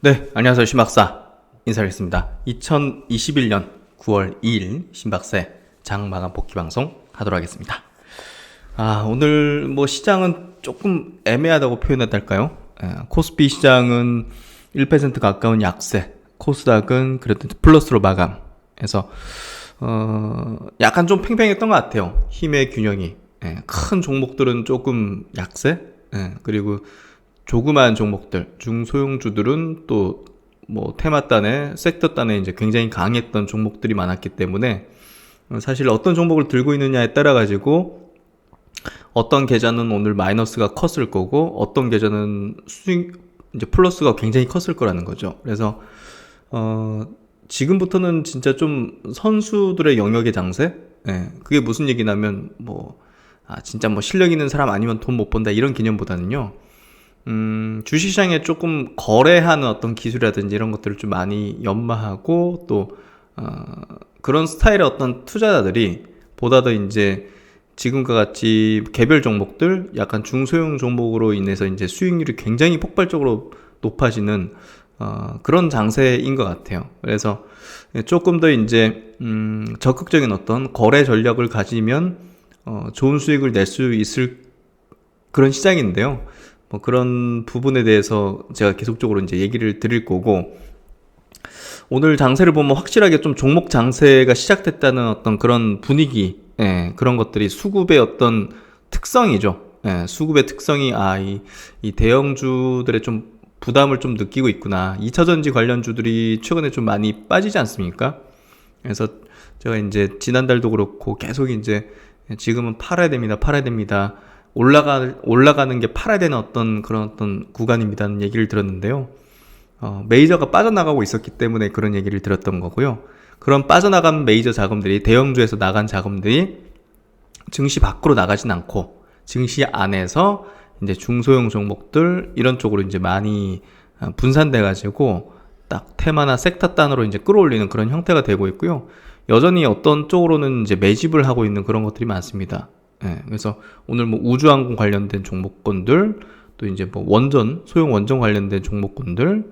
네, 안녕하세요. 신박사 인사드리겠습니다. 2021년 9월 2일 신박사의 장마감 복귀 방송 하도록 하겠습니다. 오늘 시장은 조금 애매하다고 표현해야 될까요? 코스피 시장은 1% 가까운 약세, 코스닥은 그래도 플러스로 마감해서 약간 좀 팽팽했던 것 같아요. 힘의 균형이. 큰 종목들은 조금 약세, 그리고 조그마한 종목들, 중소형주들은 또 테마단에, 섹터단에 이제 굉장히 강했던 종목들이 많았기 때문에 사실 어떤 종목을 들고 있느냐에 따라 가지고 어떤 계좌는 오늘 마이너스가 컸을 거고 어떤 계좌는 수익 이제 플러스가 굉장히 컸을 거라는 거죠. 그래서 지금부터는 진짜 좀 선수들의 영역의 장세? 그게 무슨 얘기냐면 진짜 실력 있는 사람 아니면 돈 못 번다 이런 개념보다는요. 주식시장에 조금 거래하는 어떤 기술이라든지 이런 것들을 좀 많이 연마하고 또 그런 스타일의 어떤 투자자들이 보다 더 이제 지금과 같이 개별 종목들 약간 중소형 종목으로 인해서 이제 수익률이 굉장히 폭발적으로 높아지는 그런 장세인 것 같아요. 그래서 조금 더 이제 적극적인 어떤 거래 전략을 가지면 좋은 수익을 낼 수 있을 그런 시장인데요. 그런 부분에 대해서 제가 계속적으로 이제 얘기를 드릴 거고, 오늘 장세를 보면 확실하게 좀 종목 장세가 시작됐다는 어떤 그런 분위기, 그런 것들이 수급의 어떤 특성이죠. 수급의 특성이 이 대형주들의 좀 부담을 좀 느끼고 있구나. 2차전지 관련주들이 최근에 좀 많이 빠지지 않습니까? 그래서 제가 이제 지난달도 그렇고 계속 이제 지금은 팔아야 됩니다. 올라가는 게 팔아야 되는 그런 구간입니다는 얘기를 들었는데요. 메이저가 빠져나가고 있었기 때문에 그런 얘기를 들었던 거고요. 그런 빠져나간 메이저 자금들이, 대형주에서 나간 자금들이 증시 밖으로 나가진 않고 증시 안에서 이제 중소형 종목들 이런 쪽으로 이제 많이 분산돼 가지고 딱 테마나 섹터 단으로 이제 끌어올리는 그런 형태가 되고 있고요. 여전히 어떤 쪽으로는 이제 매집을 하고 있는 그런 것들이 많습니다. 그래서 오늘 우주항공 관련된 종목군들, 또 이제 소형 원전 관련된 종목군들,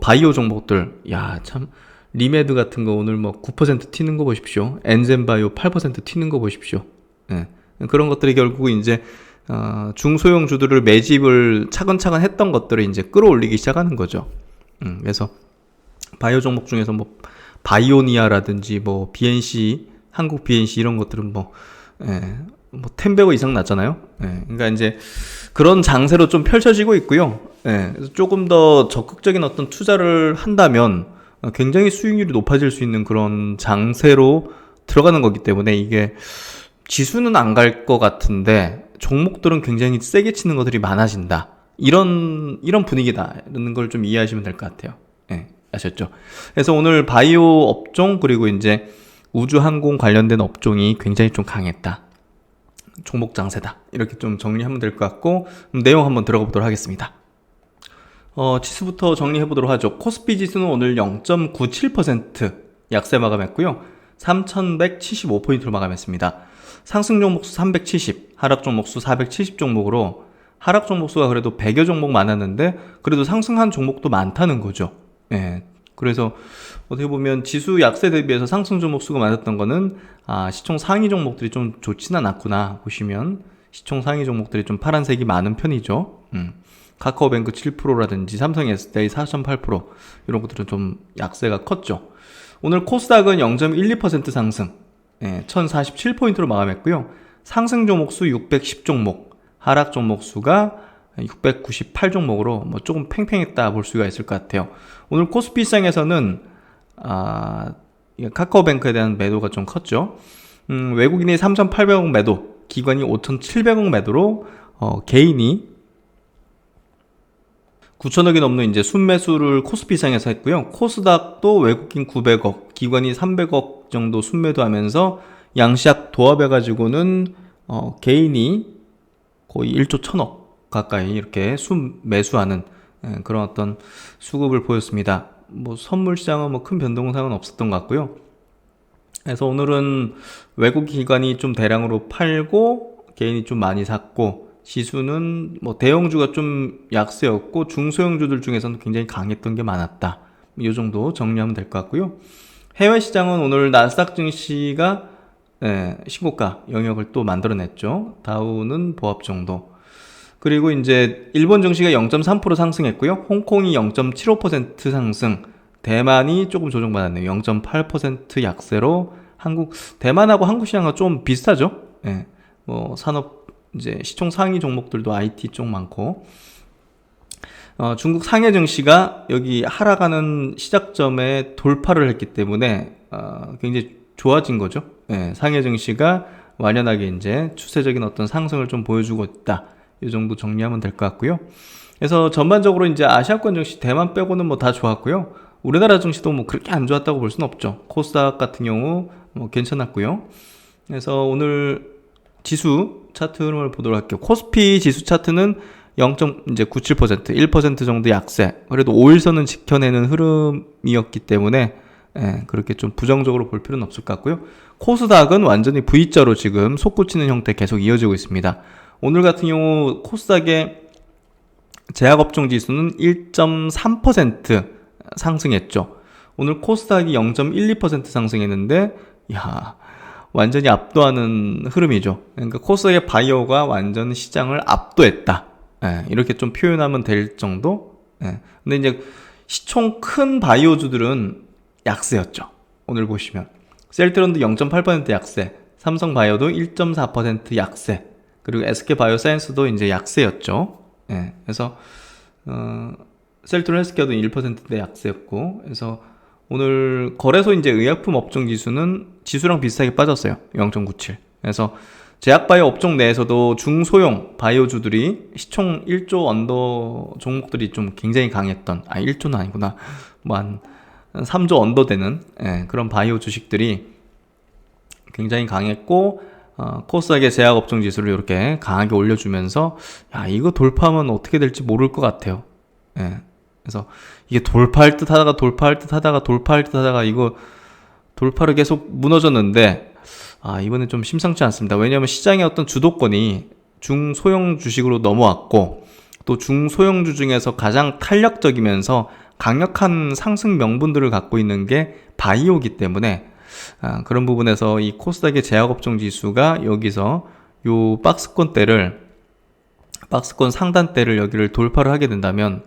바이오 종목들, 참, 리메드 같은 거 오늘 9% 튀는 거 보십시오. 엔젠바이오 8% 튀는 거 보십시오. 그런 것들이 결국 이제, 중소형 주들을 매집을 차근차근 했던 것들을 이제 끌어올리기 시작하는 거죠. 그래서, 바이오 종목 중에서 바이오니아라든지 BNC, 한국 BNC 이런 것들은 10배고 이상 났잖아요. 그러니까 이제 그런 장세로 좀 펼쳐지고 있고요. 그래서 조금 더 적극적인 어떤 투자를 한다면 굉장히 수익률이 높아질 수 있는 그런 장세로 들어가는 거기 때문에 이게 지수는 안 갈 것 같은데 종목들은 굉장히 세게 치는 것들이 많아진다. 이런 분위기다라는 걸 좀 이해하시면 될 것 같아요. 아셨죠? 그래서 오늘 바이오 업종 그리고 이제 우주항공 관련된 업종이 굉장히 좀 강했다. 종목 장세다. 이렇게 좀 정리하면 될 것 같고, 내용 한번 들어가 보도록 하겠습니다. 지수부터 정리해 보도록 하죠. 코스피 지수는 오늘 0.97% 약세 마감했고요. 3,175포인트로 마감했습니다. 상승 종목수 370, 하락 종목수 470 종목으로 하락 종목수가 그래도 100여 종목 많았는데 그래도 상승한 종목도 많다는 거죠. 그래서 어떻게 보면 지수 약세 대비해서 상승 종목수가 많았던 거는 시총 상위 종목들이 좀 좋지는 않구나 보시면 시총 상위 종목들이 좀 파란색이 많은 편이죠. 카카오뱅크 7%라든지 삼성 SDI 4.8% 이런 것들은 좀 약세가 컸죠. 오늘 코스닥은 0.12% 상승 1047포인트로 마감했고요. 상승 종목수 610 종목, 하락 종목수가 698종목으로 조금 팽팽했다 볼 수가 있을 것 같아요. 오늘 코스피 시장에서는 카카오뱅크에 대한 매도가 좀 컸죠. 외국인이 3,800억 매도, 기관이 5,700억 매도로 개인이 9천억이 넘는 이제 순매수를 코스피 시장에서 했고요. 코스닥도 외국인 900억, 기관이 300억 정도 순매도하면서 양시약 도합해가지고는 개인이 거의 1조 1천억 가까이 이렇게 순매수하는 그런 어떤 수급을 보였습니다. 선물 시장은 큰 변동사항은 없었던 것 같고요. 그래서 오늘은 외국 기관이 좀 대량으로 팔고 개인이 좀 많이 샀고 지수는 뭐 대형주가 좀 약세였고 중소형주들 중에서는 굉장히 강했던 게 많았다. 이 정도 정리하면 될 것 같고요. 해외 시장은 오늘 나스닥 증시가 신고가 영역을 또 만들어냈죠. 다우는 보합 정도. 그리고 이제 일본 증시가 0.3% 상승했고요. 홍콩이 0.75% 상승. 대만이 조금 조정받았네요. 0.8% 약세로 대만하고 한국 시장과 좀 비슷하죠. 뭐 산업 이제 시총 상위 종목들도 IT 쪽 많고. 중국 상해 증시가 여기 하락하는 시작점에 돌파를 했기 때문에 굉장히 좋아진 거죠. 상해 증시가 완연하게 이제 추세적인 어떤 상승을 좀 보여주고 있다. 이 정도 정리하면 될 것 같고요. 그래서 전반적으로 이제 아시아권 증시 대만 빼고는 뭐 다 좋았고요. 우리나라 증시도 뭐 그렇게 안 좋았다고 볼 수는 없죠. 코스닥 같은 경우 뭐 괜찮았고요. 그래서 오늘 지수 차트 흐름을 보도록 할게요. 코스피 지수 차트는 0.97%, 1% 정도 약세. 그래도 5일선은 지켜내는 흐름이었기 때문에 그렇게 좀 부정적으로 볼 필요는 없을 것 같고요. 코스닥은 완전히 V자로 지금 솟구치는 형태 계속 이어지고 있습니다. 오늘 같은 경우 코스닥의 제약업종 지수는 1.3% 상승했죠. 오늘 코스닥이 0.12% 상승했는데 완전히 압도하는 흐름이죠. 그러니까 코스닥의 바이오가 완전 시장을 압도했다. 이렇게 좀 표현하면 될 정도. 근데 이제 시총 큰 바이오주들은 약세였죠. 오늘 보시면 셀트론도 0.8% 약세, 삼성바이오도 1.4% 약세, 그리고 SK바이오사이언스도 이제 약세였죠. 그래서 셀트론 헬스케어도 1%대 약세였고, 그래서 오늘 거래소 이제 의약품 업종 지수는 지수랑 비슷하게 빠졌어요. 0.97. 그래서 제약바이오 업종 내에서도 중소형 바이오주들이 시총 1조 언더 종목들이 좀 굉장히 강했던, 1조는 아니구나. 뭐 한 3조 언더 되는 그런 바이오 주식들이 굉장히 강했고, 코스닥의 제약업종 지수를 이렇게 강하게 올려주면서 이거 돌파하면 어떻게 될지 모를 것 같아요. 그래서 이게 돌파할 듯 하다가 이거 돌파를 계속 무너졌는데 이번엔 좀 심상치 않습니다. 왜냐하면 시장의 어떤 주도권이 중소형 주식으로 넘어왔고, 또 중소형주 중에서 가장 탄력적이면서 강력한 상승 명분들을 갖고 있는 게 바이오기 때문에 그런 부분에서 이 코스닥의 제약업종 지수가 여기서 요 박스권 상단대를 여기를 돌파를 하게 된다면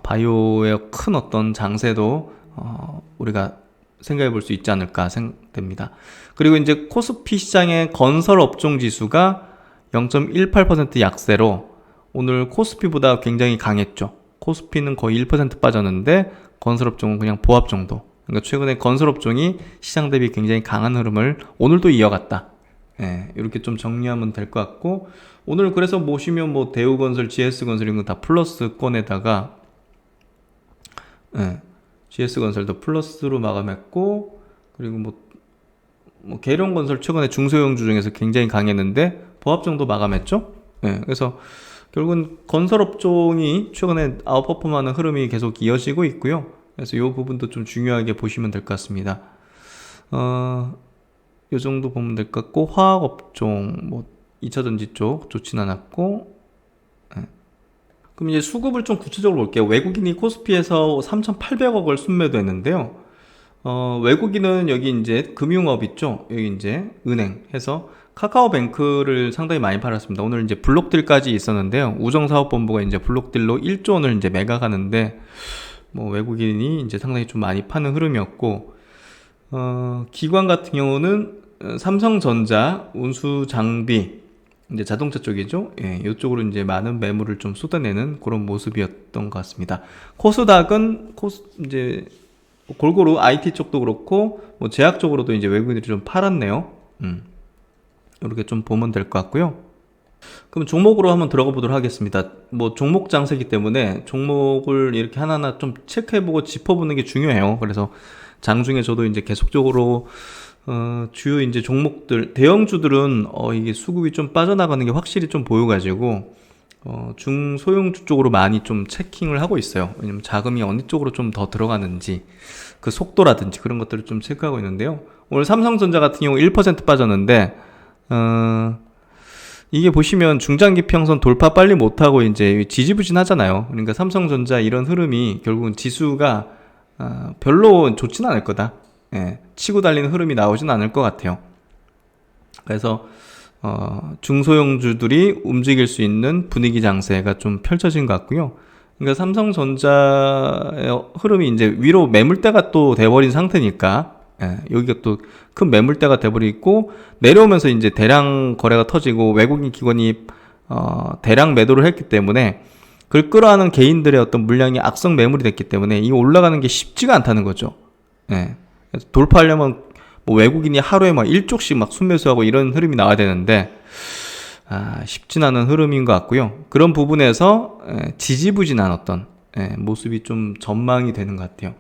바이오의 큰 어떤 장세도 우리가 생각해 볼 수 있지 않을까 생각됩니다. 그리고 이제 코스피 시장의 건설업종 지수가 0.18% 약세로 오늘 코스피보다 굉장히 강했죠. 코스피는 거의 1% 빠졌는데 건설업종은 그냥 보합 정도. 그러니까 최근에 건설업종이 시장 대비 굉장히 강한 흐름을 오늘도 이어갔다. 이렇게 좀 정리하면 될 것 같고, 오늘 그래서 보시면 뭐 대우건설, GS건설 이런 거 다 플러스권에다가 GS건설도 플러스로 마감했고, 그리고 뭐 계룡건설 최근에 중소형주 중에서 굉장히 강했는데 보합정도 마감했죠. 그래서 결국은 건설업종이 최근에 아웃퍼폼하는 흐름이 계속 이어지고 있고요. 그래서 이 부분도 좀 중요하게 보시면 될 것 같습니다. 이 정도 보면 될 것 같고, 화학업종, 뭐 2차전지 쪽 좋진 않았고, 그럼 이제 수급을 좀 구체적으로 볼게요. 외국인이 코스피에서 3,800억을 순매도했는데요. 외국인은 여기 이제 금융업 있죠. 여기 이제 은행 해서 카카오뱅크를 상당히 많이 팔았습니다. 오늘 이제 블록딜까지 있었는데요. 우정사업본부가 이제 블록딜로 1조 원을 이제 매각하는데, 뭐 외국인이 이제 상당히 좀 많이 파는 흐름이었고, 기관 같은 경우는 삼성전자, 운수장비, 이제 자동차 쪽이죠. 이쪽으로 이제 많은 매물을 좀 쏟아내는 그런 모습이었던 것 같습니다. 코스닥은 이제 골고루 IT 쪽도 그렇고, 뭐 제약 쪽으로도 이제 외국인들이 좀 팔았네요. 이렇게 좀 보면 될 것 같고요. 그럼 종목으로 한번 들어가 보도록 하겠습니다. 뭐 종목 장세기 때문에 종목을 이렇게 하나하나 좀 체크해보고 짚어보는 게 중요해요. 그래서 장중에 저도 이제 계속적으로 주요 이제 종목들, 대형주들은 이게 수급이 좀 빠져나가는 게 확실히 좀 보여가지고 중소형주 쪽으로 많이 좀 체킹을 하고 있어요. 왜냐면 자금이 어느 쪽으로 좀 더 들어가는지 그 속도라든지 그런 것들을 좀 체크하고 있는데요. 오늘 삼성전자 같은 경우 1% 빠졌는데 이게 보시면 중장기 평선 돌파 빨리 못하고 이제 지지부진하잖아요. 그러니까 삼성전자 이런 흐름이 결국은 지수가 별로 좋지는 않을 거다. 예, 치고 달리는 흐름이 나오진 않을 것 같아요. 그래서 중소형주들이 움직일 수 있는 분위기 장세가 좀 펼쳐진 것 같고요. 그러니까 삼성전자의 흐름이 이제 위로 매물대가 또 돼버린 상태니까, 예, 여기가 또 큰 매물대가 돼버리고 내려오면서 이제 대량 거래가 터지고 외국인 기관이 대량 매도를 했기 때문에 그걸 끌어안은 개인들의 어떤 물량이 악성 매물이 됐기 때문에 이 올라가는 게 쉽지가 않다는 거죠. 예. 그래서 돌파하려면 뭐 외국인이 하루에 막 1쪽씩 막 순매수하고 이런 흐름이 나와야 되는데 쉽진 않은 흐름인 것 같고요. 그런 부분에서 지지부진한 어떤 모습이 좀 전망이 되는 것 같아요.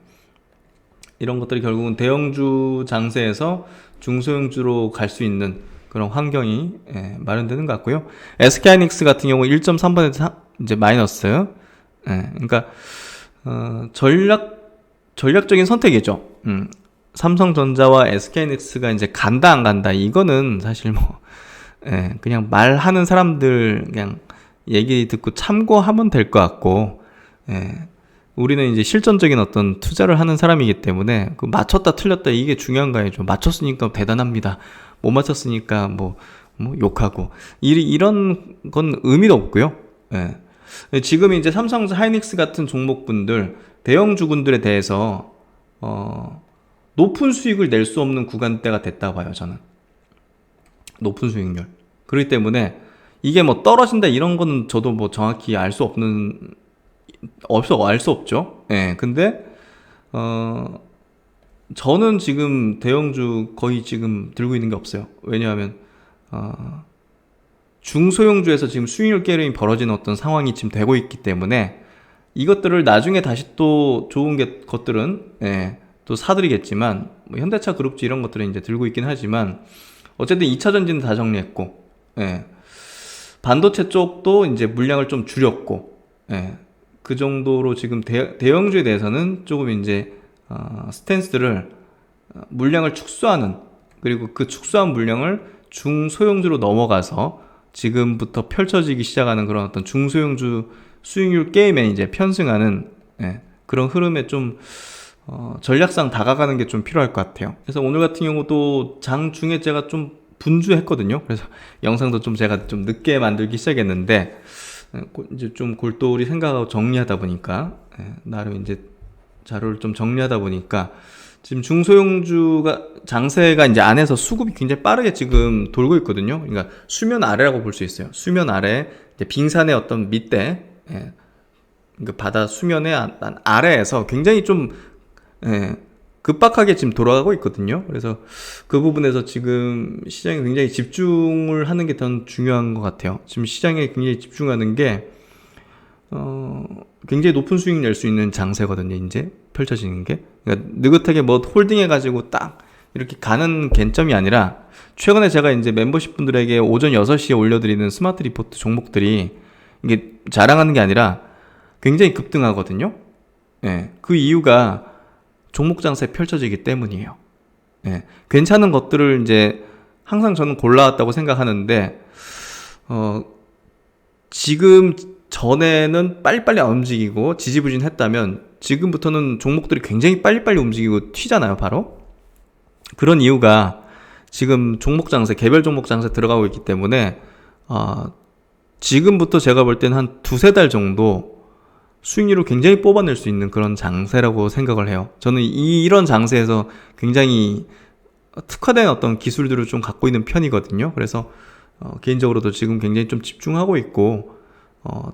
이런 것들이 결국은 대형주 장세에서 중소형주로 갈 수 있는 그런 환경이 마련되는 것 같고요. SK하이닉스 같은 경우 1.3% 이제 마이너스. 그러니까 전략적인 선택이죠. 삼성전자와 SK하이닉스가 이제 간다 안 간다 이거는 사실 뭐 그냥 말하는 사람들 그냥 얘기 듣고 참고하면 될 것 같고, 우리는 이제 실전적인 어떤 투자를 하는 사람이기 때문에 그 맞췄다 틀렸다 이게 중요한 거예요. 맞췄으니까 대단합니다. 못 맞췄으니까 뭐 욕하고 이런 건 의미도 없고요. 지금 이제 삼성 하이닉스 같은 종목분들 대형주군들에 대해서 높은 수익을 낼 수 없는 구간대가 됐다고 봐요. 저는 높은 수익률. 그렇기 때문에 이게 뭐 떨어진다 이런 거는 저도 뭐 정확히 알 수 없죠. 근데 저는 지금 대형주 거의 지금 들고 있는 게 없어요. 왜냐하면 중소형주에서 지금 수익률 게임이 벌어지는 어떤 상황이 지금 되고 있기 때문에 이것들을 나중에 다시 또 좋은 것들은 또 사드리겠지만 뭐 현대차 그룹주 이런 것들은 이제 들고 있긴 하지만 어쨌든 2차 전지는 다 정리했고, 반도체 쪽도 이제 물량을 좀 줄였고, 그 정도로 지금 대형주에 대해서는 조금 이제 스탠스들을 물량을 축소하는, 그리고 그 축소한 물량을 중소형주로 넘어가서 지금부터 펼쳐지기 시작하는 그런 어떤 중소형주 수익률 게임에 이제 편승하는 그런 흐름에 좀 전략상 다가가는 게 좀 필요할 것 같아요. 그래서 오늘 같은 경우도 장중에 제가 좀 분주했거든요. 그래서 영상도 좀 제가 좀 늦게 만들기 시작했는데 이제 좀 골똘히 생각하고 정리하다 보니까 나름 이제 자료를 좀 정리하다 보니까 지금 중소형주가 장세가 이제 안에서 수급이 굉장히 빠르게 지금 돌고 있거든요. 그러니까 수면 아래라고 볼 수 있어요. 수면 아래 이제 빙산의 어떤 밑에, 그러니까 바다 수면의 아래에서 굉장히 좀 급박하게 지금 돌아가고 있거든요. 그래서 그 부분에서 지금 시장에 굉장히 집중을 하는 게 더 중요한 것 같아요. 지금 시장에 굉장히 집중하는 게 굉장히 높은 수익 낼 수 있는 장세거든요. 이제 펼쳐지는 게. 그러니까 느긋하게 뭐 홀딩해가지고 딱 이렇게 가는 겐점이 아니라 최근에 제가 이제 멤버십 분들에게 오전 6시에 올려드리는 스마트 리포트 종목들이 이게 자랑하는 게 아니라 굉장히 급등하거든요. 그 이유가 종목 장세 펼쳐지기 때문이에요. 괜찮은 것들을 이제 항상 저는 골라왔다고 생각하는데, 지금 전에는 빨리빨리 안 움직이고 지지부진했다면 지금부터는 종목들이 굉장히 빨리빨리 움직이고 튀잖아요, 바로. 그런 이유가 지금 종목 장세, 개별 종목 장세 들어가고 있기 때문에, 지금부터 제가 볼 때는 한 두세 달 정도 수익률을 굉장히 뽑아낼 수 있는 그런 장세라고 생각을 해요. 저는 이런 장세에서 굉장히 특화된 어떤 기술들을 좀 갖고 있는 편이거든요. 그래서 개인적으로도 지금 굉장히 좀 집중하고 있고,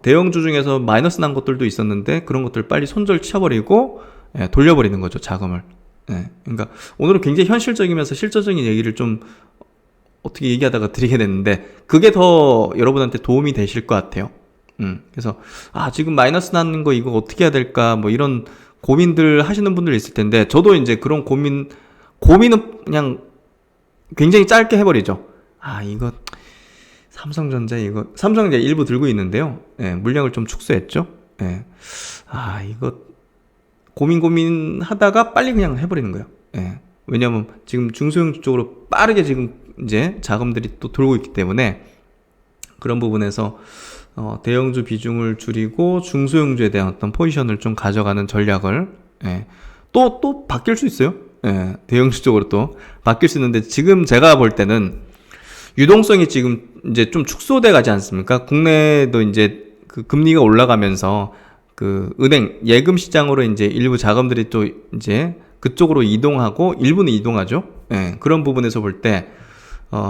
대형주 중에서 마이너스 난 것들도 있었는데 그런 것들 빨리 손절 치워버리고 돌려버리는 거죠, 자금을. 그러니까 오늘은 굉장히 현실적이면서 실질적인 얘기를 좀 어떻게 얘기하다가 드리게 됐는데 그게 더 여러분한테 도움이 되실 것 같아요. 그래서 지금 마이너스 나는 거 이거 어떻게 해야 될까 뭐 이런 고민들 하시는 분들 있을 텐데 저도 이제 그런 고민은 그냥 굉장히 짧게 해버리죠. 이거 삼성전자 일부 들고 있는데요. 물량을 좀 축소했죠. 이거 고민하다가 빨리 그냥 해버리는 거예요. 왜냐면 지금 중소형 쪽으로 빠르게 지금 이제 자금들이 또 돌고 있기 때문에 그런 부분에서 대형주 비중을 줄이고 중소형주에 대한 어떤 포지션을 좀 가져가는 전략을 또 바뀔 수 있어요. 대형주 쪽으로 또 바뀔 수 있는데 지금 제가 볼 때는 유동성이 지금 이제 좀 축소돼 가지 않습니까? 국내도 이제 그 금리가 올라가면서 그 은행 예금 시장으로 이제 일부 자금들이 또 이제 그쪽으로 이동하고 일부는 이동하죠. 그런 부분에서 볼 때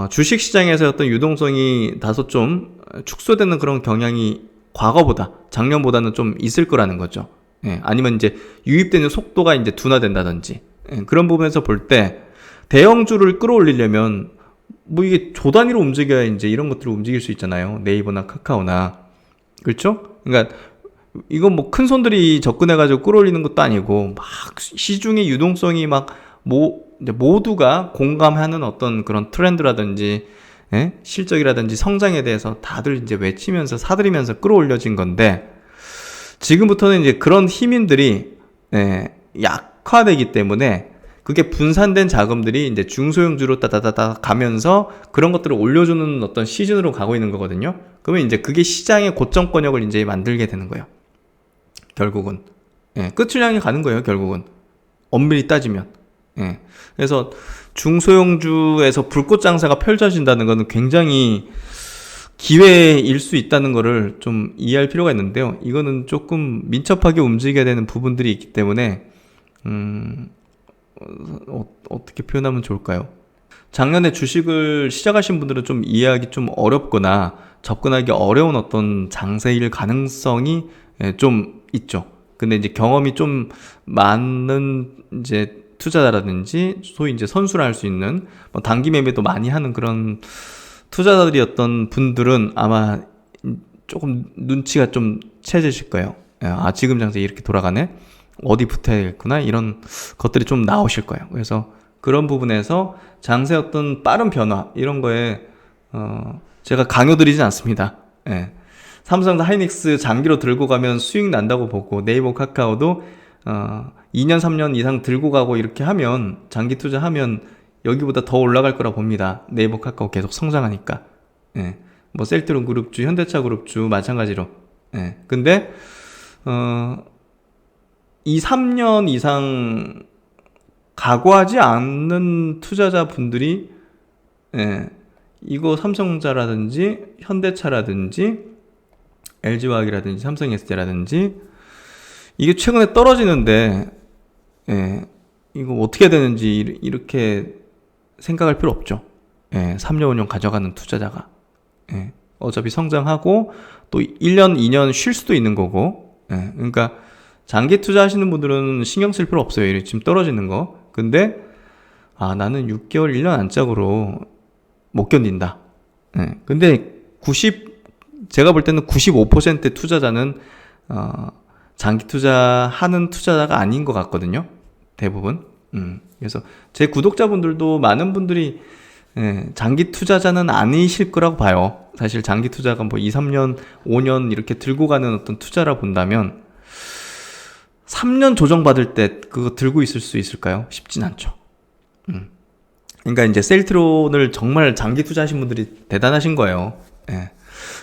주식 시장에서 어떤 유동성이 다소 좀 축소되는 그런 경향이 과거보다 작년보다는 좀 있을 거라는 거죠. 아니면 이제 유입되는 속도가 이제 둔화된다든지 그런 부분에서 볼 때 대형주를 끌어올리려면 뭐 이게 조 단위로 움직여야 이제 이런 것들을 움직일 수 있잖아요. 네이버나 카카오나 그렇죠? 그러니까 이건 뭐 큰 손들이 접근해가지고 끌어올리는 것도 아니고 막 시중의 유동성이 막 모두가 공감하는 어떤 그런 트렌드라든지 실적이라든지 성장에 대해서 다들 이제 외치면서 사들이면서 끌어올려진 건데 지금부터는 이제 그런 힘인들이 약화되기 때문에 그게 분산된 자금들이 이제 중소형주로 따다다다 가면서 그런 것들을 올려주는 어떤 시즌으로 가고 있는 거거든요. 그러면 이제 그게 시장의 고점권역을 이제 만들게 되는 거예요. 결국은 끝을 향해 가는 거예요. 결국은 엄밀히 따지면. 그래서 중소형주에서 불꽃 장사가 펼쳐진다는 것은 굉장히 기회일 수 있다는 거를 좀 이해할 필요가 있는데요. 이거는 조금 민첩하게 움직여야 되는 부분들이 있기 때문에 어떻게 표현하면 좋을까요? 작년에 주식을 시작하신 분들은 좀 이해하기 좀 어렵거나 접근하기 어려운 어떤 장세일 가능성이 좀 있죠. 근데 이제 경험이 좀 많은 이제 투자자라든지 소위 이제 선수를 할 수 있는 뭐 단기 매매도 많이 하는 그런 투자자들이었던 분들은 아마 조금 눈치가 좀 채지실 거예요. 지금 장세 이렇게 돌아가네? 어디 붙어야겠구나? 이런 것들이 좀 나오실 거예요. 그래서 그런 부분에서 장세 어떤 빠른 변화, 이런 거에, 제가 강요드리진 않습니다. 삼성 하이닉스 장기로 들고 가면 수익 난다고 보고 네이버 카카오도 2년 3년 이상 들고 가고 이렇게 하면 장기 투자하면 여기보다 더 올라갈 거라 봅니다. 네이버 카카오 계속 성장하니까. 뭐 셀트론 그룹주, 현대차 그룹주 마찬가지로. 근데 2, 3년 이상 각오하지 않는 투자자분들이 이거 삼성전자라든지 현대차라든지 LG화학이라든지 삼성SD라든지 이게 최근에 떨어지는데 이거 어떻게 해야 되는지 이렇게 생각할 필요 없죠. 3년 5년 가져가는 투자자가 어차피 성장하고 또 1년 2년 쉴 수도 있는 거고 그러니까 장기 투자하시는 분들은 신경 쓸 필요 없어요. 이렇게 지금 떨어지는 거. 근데 나는 6개월 1년 안짝으로 못 견딘다. 근데 제가 볼 때는 95%의 투자자는 장기 투자하는 투자자가 아닌 것 같거든요. 대부분. 그래서 제 구독자분들도 많은 분들이 장기 투자자는 아니실 거라고 봐요. 사실 장기 투자가 뭐 2, 3년, 5년 이렇게 들고 가는 어떤 투자라 본다면 3년 조정받을 때 그거 들고 있을 수 있을까요? 쉽진 않죠. 그러니까 이제 셀트론을 정말 장기 투자하신 분들이 대단하신 거예요.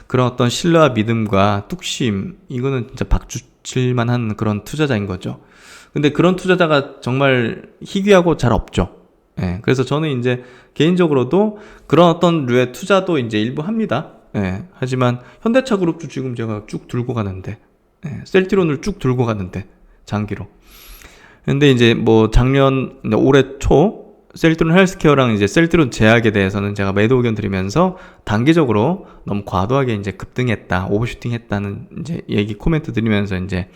그런 어떤 신뢰와 믿음과 뚝심, 이거는 진짜 박주칠만한 그런 투자자인 거죠. 근데 그런 투자자가 정말 희귀하고 잘 없죠. 그래서 저는 이제 개인적으로도 그런 어떤 류의 투자도 이제 일부 합니다. 하지만 현대차 그룹도 지금 제가 쭉 들고 가는데, 셀트론을 쭉 들고 가는데, 장기로. 근데 이제 뭐 올해 초, 셀트론 헬스케어랑 이제 셀트론 제약에 대해서는 제가 매도 의견 드리면서 단기적으로 너무 과도하게 이제 급등했다, 오버슈팅 했다는 이제 얘기 코멘트 드리면서 이제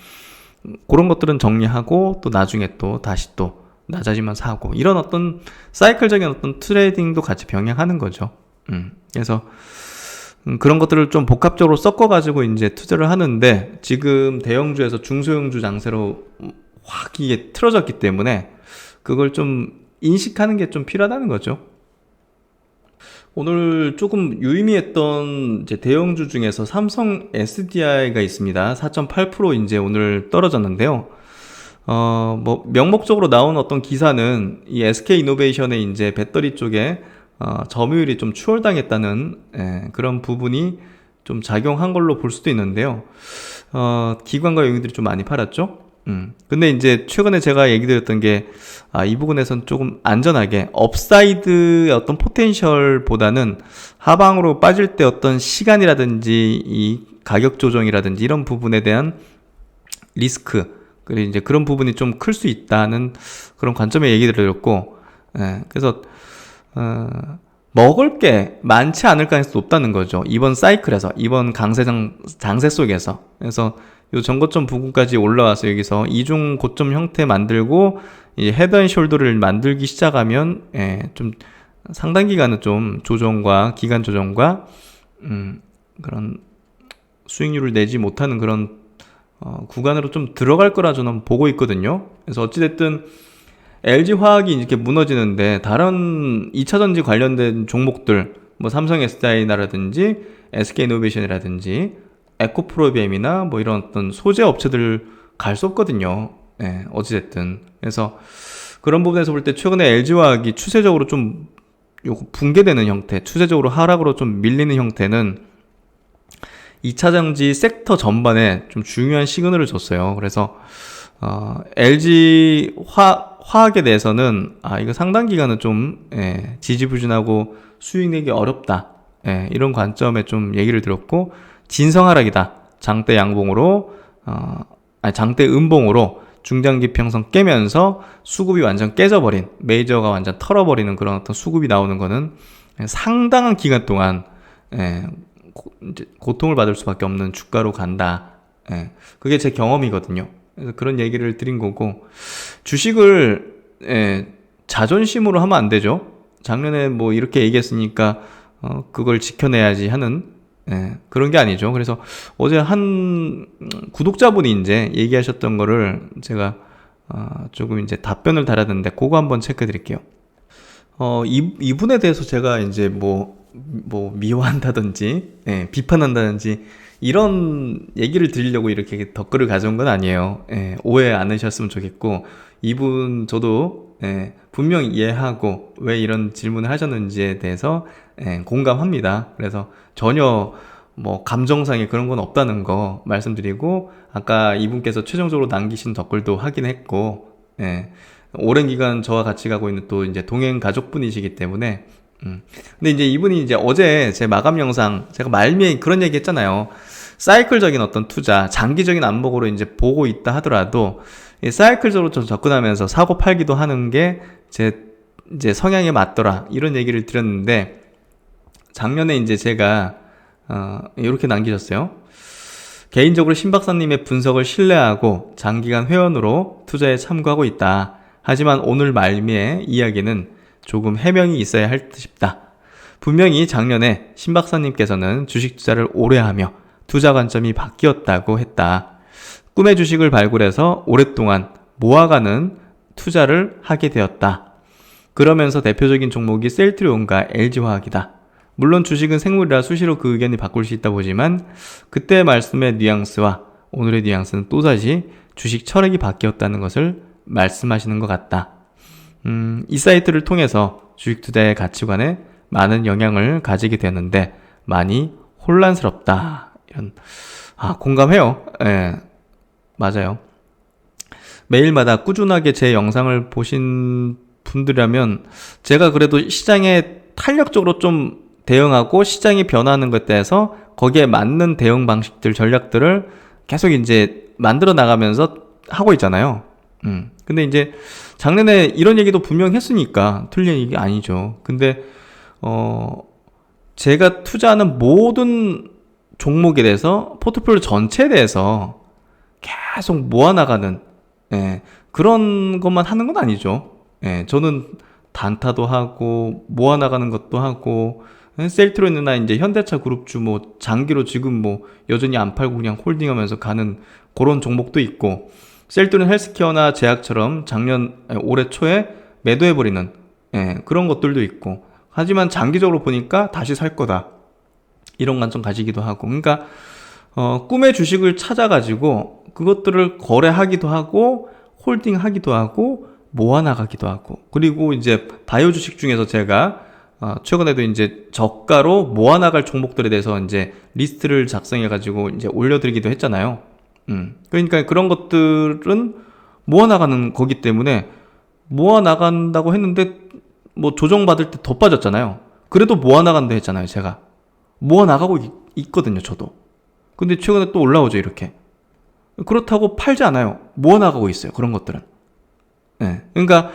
그런 것들은 정리하고 또 나중에 또 다시 또 낮아지면 사고 이런 어떤 사이클적인 어떤 트레이딩도 같이 병행하는 거죠. 그래서 그런 것들을 좀 복합적으로 섞어가지고 이제 투자를 하는데 지금 대형주에서 중소형주 장세로 확 이게 틀어졌기 때문에 그걸 좀 인식하는 게 좀 필요하다는 거죠. 오늘 조금 유의미했던 이제 대형주 중에서 삼성 SDI가 있습니다. 4.8% 이제 오늘 떨어졌는데요. 뭐 명목적으로 나온 어떤 기사는 이 SK 이노베이션의 이제 배터리 쪽에 점유율이 좀 추월당했다는 그런 부분이 좀 작용한 걸로 볼 수도 있는데요. 기관과 용인들이 좀 많이 팔았죠. 근데 이제 최근에 제가 얘기 드렸던 게, 이 부분에선 조금 안전하게 업사이드의 어떤 포텐셜보다는 하방으로 빠질 때 어떤 시간이라든지 이 가격 조정이라든지 이런 부분에 대한 리스크, 그리고 이제 그런 부분이 좀 클 수 있다는 그런 관점의 얘기를 드렸고, 그래서, 먹을 게 많지 않을 가능성이 높다는 거죠. 이번 사이클에서, 이번 장세 속에서. 그래서 요 전고점 부근까지 올라와서 여기서 이중 고점 형태 만들고 이 헤드앤숄더를 만들기 시작하면 좀 상당 기간은 좀 조정과 기간 조정과 그런 수익률을 내지 못하는 그런 구간으로 좀 들어갈 거라 저는 보고 있거든요. 그래서 어찌됐든 LG화학이 이렇게 무너지는데 다른 2차전지 관련된 종목들 뭐 삼성 SDI나라든지 SK이노베이션이라든지 에코프로비엠이나 뭐 이런 어떤 소재 업체들 갈 수 없거든요. 어찌됐든. 그래서 그런 부분에서 볼 때 최근에 LG화학이 추세적으로 좀 붕괴되는 형태, 추세적으로 하락으로 좀 밀리는 형태는 2차전지 섹터 전반에 좀 중요한 시그널을 줬어요. 그래서 LG 화학에 대해서는 이거 상당 기간은 좀 지지부진하고 수익 내기 어렵다. 이런 관점에 좀 얘기를 들었고 진성하락이다. 장대 양봉으로 장대 음봉으로 중장기 평선 깨면서 수급이 완전 깨져버린 메이저가 완전 털어버리는 그런 어떤 수급이 나오는 거는 상당한 기간 동안 이제 고통을 받을 수밖에 없는 주가로 간다. 그게 제 경험이거든요. 그래서 그런 얘기를 드린 거고 주식을 자존심으로 하면 안 되죠. 작년에 뭐 이렇게 얘기했으니까 그걸 지켜내야지 하는 그런 게 아니죠. 그래서 어제 한 구독자분이 이제 얘기하셨던 거를 제가 조금 이제 답변을 달았는데 그거 한번 체크해 드릴게요. 이분에 대해서 제가 이제 뭐 미워한다든지 비판한다든지 이런 얘기를 드리려고 이렇게 댓글을 가져온 건 아니에요. 오해 안 하셨으면 좋겠고 이분 저도 분명히 이해하고 왜 이런 질문을 하셨는지에 대해서 공감합니다. 그래서 전혀 뭐 감정상의 그런 건 없다는 거 말씀드리고 아까 이분께서 최종적으로 남기신 댓글도 확인했고 오랜 기간 저와 같이 가고 있는 또 이제 동행 가족분이시기 때문에 근데 이제 이분이 이제 어제 제 마감 영상 제가 말미에 그런 얘기 했잖아요. 사이클적인 어떤 투자, 장기적인 안목으로 이제 보고 있다 하더라도 이 사이클적으로 좀 접근하면서 사고 팔기도 하는 게 제 이제 성향에 맞더라 이런 얘기를 드렸는데 작년에 이제 제가 이렇게 남기셨어요. 개인적으로 신 박사님의 분석을 신뢰하고 장기간 회원으로 투자에 참고하고 있다. 하지만 오늘 말미의 이야기는 조금 해명이 있어야 할 듯 싶다. 분명히 작년에 신 박사님께서는 주식 투자를 오래 하며 투자 관점이 바뀌었다고 했다. 꿈의 주식을 발굴해서 오랫동안 모아가는 투자를 하게 되었다. 그러면서 대표적인 종목이 셀트리온과 LG화학이다. 물론 주식은 생물이라 수시로 그 의견이 바꿀 수 있다 보지만 그때의 말씀의 뉘앙스와 오늘의 뉘앙스는 또다시 주식 철학이 바뀌었다는 것을 말씀하시는 것 같다. 이 사이트를 통해서 주식 투자의 가치관에 많은 영향을 가지게 되는데 많이 혼란스럽다. 이런 공감해요. 맞아요. 매일마다 꾸준하게 제 영상을 보신 분들이라면 제가 그래도 시장에 탄력적으로 좀 대응하고 시장이 변화하는 것에 대해서 거기에 맞는 대응 방식들, 전략들을 계속 이제 만들어 나가면서 하고 있잖아요. 근데 이제 작년에 이런 얘기도 분명히 했으니까 틀린 얘기 아니죠. 근데 제가 투자하는 모든 종목에 대해서 포트폴리오 전체에 대해서 계속 모아나가는 그런 것만 하는 건 아니죠. 저는 단타도 하고 모아나가는 것도 하고 셀트리온이나 이제 현대차 그룹주 뭐 장기로 지금 뭐 여전히 안 팔고 그냥 홀딩하면서 가는 그런 종목도 있고 셀트리온 헬스케어나 제약처럼 올해 초에 매도해버리는 그런 것들도 있고 하지만 장기적으로 보니까 다시 살 거다 이런 관점 가지기도 하고 그러니까 꿈의 주식을 찾아가지고 그것들을 거래하기도 하고 홀딩하기도 하고 모아나가기도 하고 그리고 이제 바이오 주식 중에서 제가 최근에도 이제 저가로 모아나갈 종목들에 대해서 이제 리스트를 작성해가지고 이제 올려드리기도 했잖아요. 그러니까 그런 것들은 모아나가는 거기 때문에 모아나간다고 했는데 뭐 조정받을 때 더 빠졌잖아요. 그래도 모아나간다 했잖아요, 제가. 모아나가고 있거든요, 저도. 근데 최근에 또 올라오죠, 이렇게. 그렇다고 팔지 않아요. 모아나가고 있어요, 그런 것들은. 네. 그러니까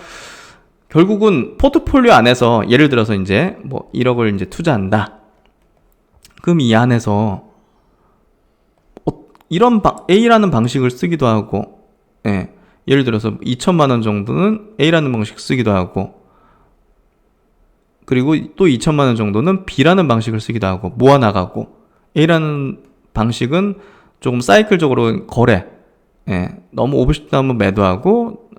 결국은 포트폴리오 안에서 예를 들어서 이제 뭐 1억을 이제 투자한다. 그럼 이 안에서 이런 A라는 방식을 쓰기도 하고, 예. 예를 들어서 2천만 원 정도는 A라는 방식 쓰기도 하고, 그리고 또 2천만 원 정도는 B라는 방식을 쓰기도 하고, 모아나가고, A라는 방식은 조금 사이클적으로 거래, 예. 너무 오버슈트 하면 매도하고,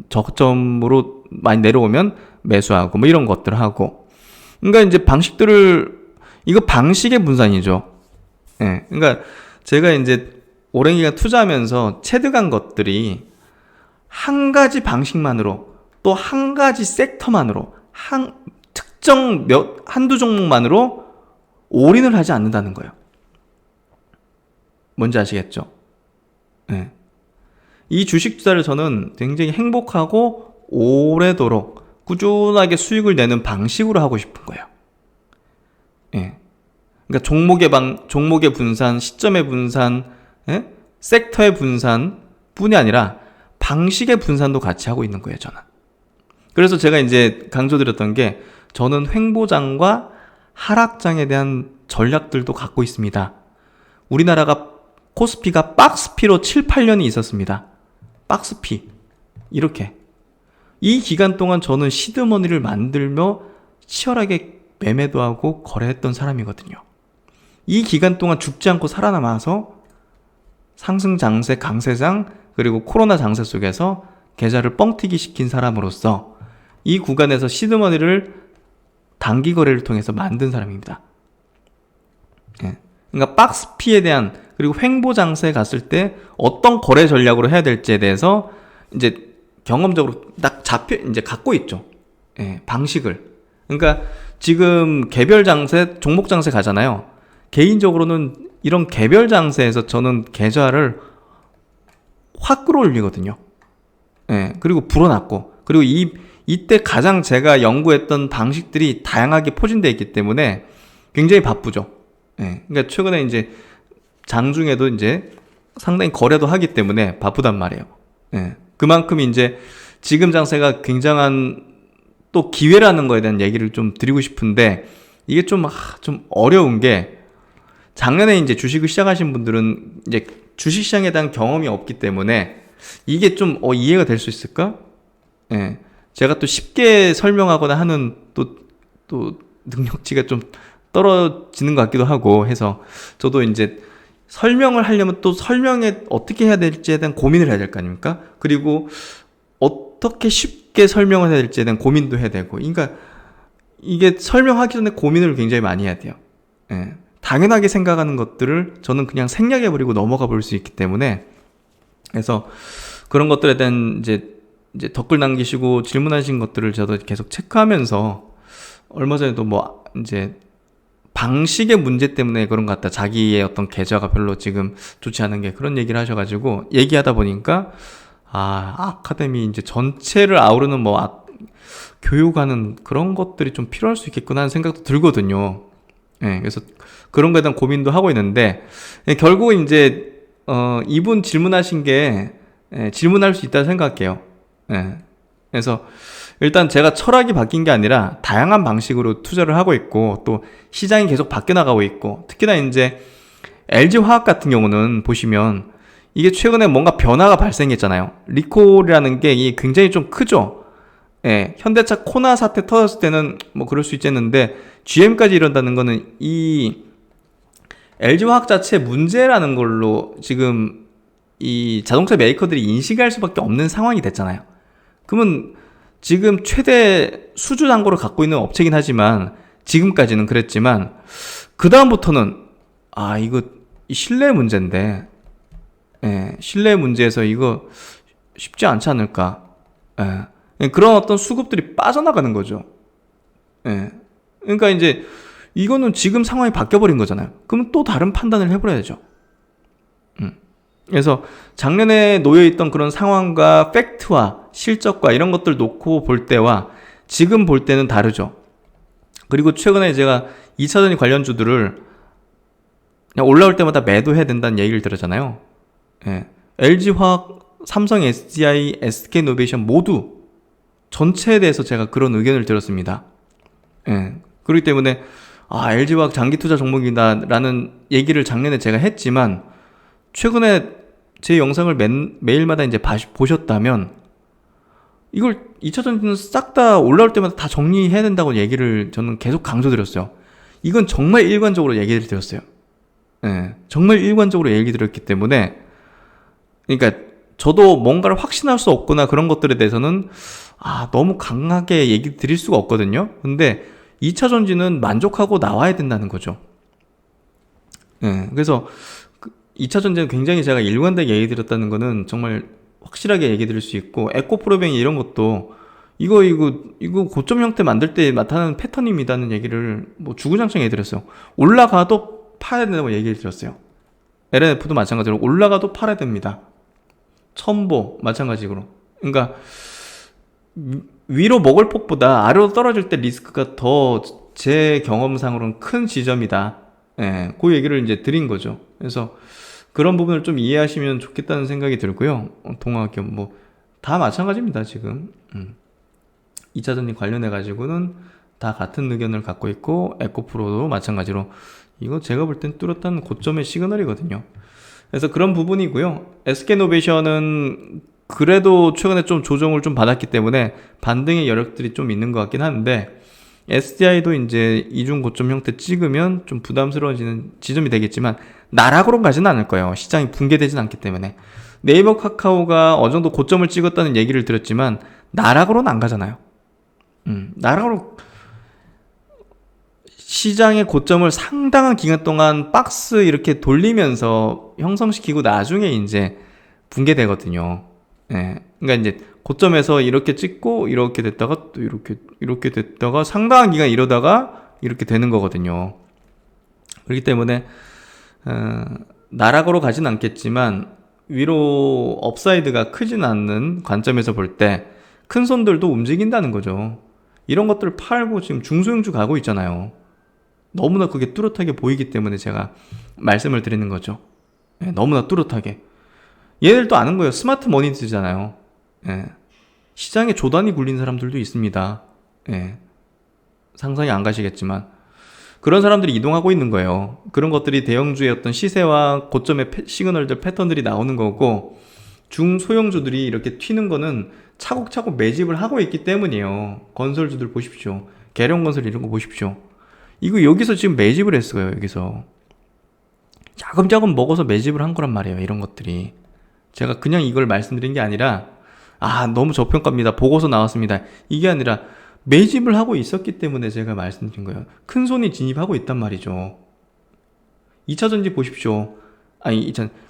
저점으로 많이 내려오면 매수하고, 뭐 이런 것들을 하고. 그러니까 이제 이거 방식의 분산이죠. 예. 그러니까 제가 이제 오랜 기간 투자하면서 체득한 것들이 한 가지 방식만으로 또 한 가지 섹터만으로 특정 한두 종목만으로 올인을 하지 않는다는 거예요. 뭔지 아시겠죠? 네. 이 주식 투자를 저는 굉장히 행복하고 오래도록 꾸준하게 수익을 내는 방식으로 하고 싶은 거예요. 네. 그러니까 종목의 분산, 시점의 분산, 예? 섹터의 분산 뿐이 아니라 방식의 분산도 같이 하고 있는 거예요, 저는. 그래서 제가 이제 강조드렸던 게 저는 횡보장과 하락장에 대한 전략들도 갖고 있습니다. 우리나라가 코스피가 박스피로 7, 8년이 있었습니다. 박스피. 이렇게. 이 기간 동안 저는 시드머니를 만들며 치열하게 매매도 하고 거래했던 사람이거든요. 이 기간 동안 죽지 않고 살아남아서 상승 장세, 강세장, 그리고 코로나 장세 속에서 계좌를 뻥튀기 시킨 사람으로서 이 구간에서 시드머니를 단기 거래를 통해서 만든 사람입니다. 예. 그러니까 박스피에 대한, 그리고 횡보 장세에 갔을 때 어떤 거래 전략으로 해야 될지에 대해서 이제 경험적으로 딱 이제 갖고 있죠. 예, 방식을. 그러니까 지금 개별 장세, 종목 장세 가잖아요. 개인적으로는 이런 개별 장세에서 저는 계좌를 확 끌어올리거든요. 예, 그리고 불어났고, 그리고 이때 가장 제가 연구했던 방식들이 다양하게 포진되어 있기 때문에 굉장히 바쁘죠. 예, 그러니까 최근에 이제 장중에도 이제 상당히 거래도 하기 때문에 바쁘단 말이에요. 예, 그만큼 이제 지금 장세가 굉장한 또 기회라는 거에 대한 얘기를 좀 드리고 싶은데, 이게 좀 어려운 게, 작년에 이제 주식을 시작하신 분들은 이제 주식시장에 대한 경험이 없기 때문에 이게 좀 이해가 될 수 있을까? 예. 제가 또 쉽게 설명하거나 하는 또 능력치가 좀 떨어지는 것 같기도 하고 해서, 저도 이제 설명을 하려면 또 설명에 어떻게 해야 될지에 대한 고민을 해야 될 거 아닙니까? 그리고 어떻게 쉽게 설명을 해야 될지에 대한 고민도 해야 되고, 그러니까 이게 설명하기 전에 고민을 굉장히 많이 해야 돼요. 예. 당연하게 생각하는 것들을 저는 그냥 생략해버리고 넘어가 볼 수 있기 때문에, 그래서 그런 것들에 대한 이제 댓글 남기시고 질문하신 것들을 저도 계속 체크하면서, 얼마 전에도 뭐 이제 방식의 문제 때문에 그런 것 같다, 자기의 어떤 계좌가 별로 지금 좋지 않은 게, 그런 얘기를 하셔가지고 얘기하다 보니까 아카데미 이제 전체를 아우르는 뭐 교육하는 그런 것들이 좀 필요할 수 있겠구나 하는 생각도 들거든요. 예, 그래서 그런 거에 대한 고민도 하고 있는데, 결국 이제 이분 질문하신 게 질문할 수 있다고 생각해요. 예. 그래서 일단 제가 철학이 바뀐 게 아니라 다양한 방식으로 투자를 하고 있고, 또 시장이 계속 바뀌어 나가고 있고, 특히나 이제 LG화학 같은 경우는 보시면 이게 최근에 뭔가 변화가 발생했잖아요. 리콜이라는 게 이게 굉장히 좀 크죠. 예, 현대차 코나 사태 터졌을 때는 뭐 그럴 수 있겠는데, GM까지 이런다는 거는 이 LG화학 자체 문제라는 걸로 지금 이 자동차 메이커들이 인식할 수밖에 없는 상황이 됐잖아요. 그러면 지금 최대 수주 잔고를 갖고 있는 업체긴 하지만, 지금까지는 그랬지만, 그 다음부터는 이거 신뢰 문제인데, 예, 신뢰 문제에서 이거 쉽지 않지 않을까. 예, 그런 어떤 수급들이 빠져나가는 거죠. 예. 그러니까 이제 이거는 지금 상황이 바뀌어버린 거잖아요. 그러면 또 다른 판단을 해버려야죠. 그래서 작년에 놓여있던 그런 상황과 팩트와 실적과 이런 것들 놓고 볼 때와 지금 볼 때는 다르죠. 그리고 최근에 제가 2차전지 관련주들을 그냥 올라올 때마다 매도해야 된다는 얘기를 들었잖아요. 예. LG화학, 삼성 SDI, SK이노베이션 모두 전체에 대해서 제가 그런 의견을 들었습니다. 예. 그렇기 때문에 LG화학 장기투자 종목이다라는 얘기를 작년에 제가 했지만 최근에 제 영상을 매일마다 이제 보셨다면 이걸 2차전지는 싹 다 올라올 때마다 다 정리해야 된다고 얘기를 저는 계속 강조드렸어요. 이건 정말 일관적으로 얘기를 드렸어요. 예, 정말 일관적으로 얘기 드렸기 때문에 그러니까 저도 뭔가를 확신할 수 없거나 그런 것들에 대해서는 너무 강하게 얘기 드릴 수가 없거든요. 근데 2차전지는 만족하고 나와야 된다는 거죠. 예, 그래서 2차전지는 굉장히 제가 일관되게 얘기 드렸다는 거는 정말 확실하게 얘기 드릴 수 있고, 에코프로뱅이 이런 것도 이거 고점 형태 만들 때 나타나는 패턴입니다는 얘기를 뭐 주구장창 얘기 드렸어요. 올라가도 팔아야 된다고 얘기를 드렸어요. LNF도 마찬가지로 올라가도 팔아야 됩니다. 첨보 마찬가지로. 그러니까 위로 먹을 폭보다 아래로 떨어질 때 리스크가 더 제 경험상으로는 큰 지점이다. 예, 그 얘기를 이제 드린 거죠. 그래서 그런 부분을 좀 이해하시면 좋겠다는 생각이 들고요. 동학기업 뭐 다 마찬가지입니다. 지금 2차전지 관련해 가지고는 다 같은 의견을 갖고 있고, 에코프로도 마찬가지로 이거 제가 볼 땐 뚜렷한 고점의 시그널이거든요. 그래서 그런 부분이고요. SK이노베이션은 그래도 최근에 좀 조정을 좀 받았기 때문에 반등의 여력들이 좀 있는 것 같긴 한데, SDI도 이제 이중 고점 형태 찍으면 좀 부담스러워지는 지점이 되겠지만 나락으로 가지는 않을 거예요. 시장이 붕괴되진 않기 때문에. 네이버 카카오가 어느 정도 고점을 찍었다는 얘기를 들었지만 나락으로는 안 가잖아요. 나락으로 시장의 고점을 상당한 기간 동안 박스 이렇게 돌리면서 형성시키고 나중에 이제 붕괴되거든요. 예. 그러니까 이제 고점에서 이렇게 찍고 이렇게 됐다가 또 이렇게 됐다가 상당한 기간 이러다가 이렇게 되는 거거든요. 그렇기 때문에 나락으로 가진 않겠지만 위로 업사이드가 크진 않는 관점에서 볼 때 큰 손들도 움직인다는 거죠. 이런 것들을 팔고 지금 중소형주 가고 있잖아요. 너무나 그게 뚜렷하게 보이기 때문에 제가 말씀을 드리는 거죠. 예, 너무나 뚜렷하게. 얘들도 아는 거예요. 스마트 머니 쓰잖아요. 예. 시장에 조단이 굴린 사람들도 있습니다. 예. 상상이 안 가시겠지만 그런 사람들이 이동하고 있는 거예요. 그런 것들이 대형주의 어떤 시세와 고점의 시그널들 패턴들이 나오는 거고, 중소형주들이 이렇게 튀는 거는 차곡차곡 매집을 하고 있기 때문이에요. 건설주들 보십시오. 계룡건설 이런 거 보십시오. 이거 여기서 지금 매집을 했어요. 여기서 자금자금 먹어서 매집을 한 거란 말이에요. 이런 것들이 제가 그냥 이걸 말씀드린 게 아니라 너무 저평가입니다, 보고서 나왔습니다, 이게 아니라 매집을 하고 있었기 때문에 제가 말씀드린 거예요. 큰 손이 진입하고 있단 말이죠. 2차전지 보십시오.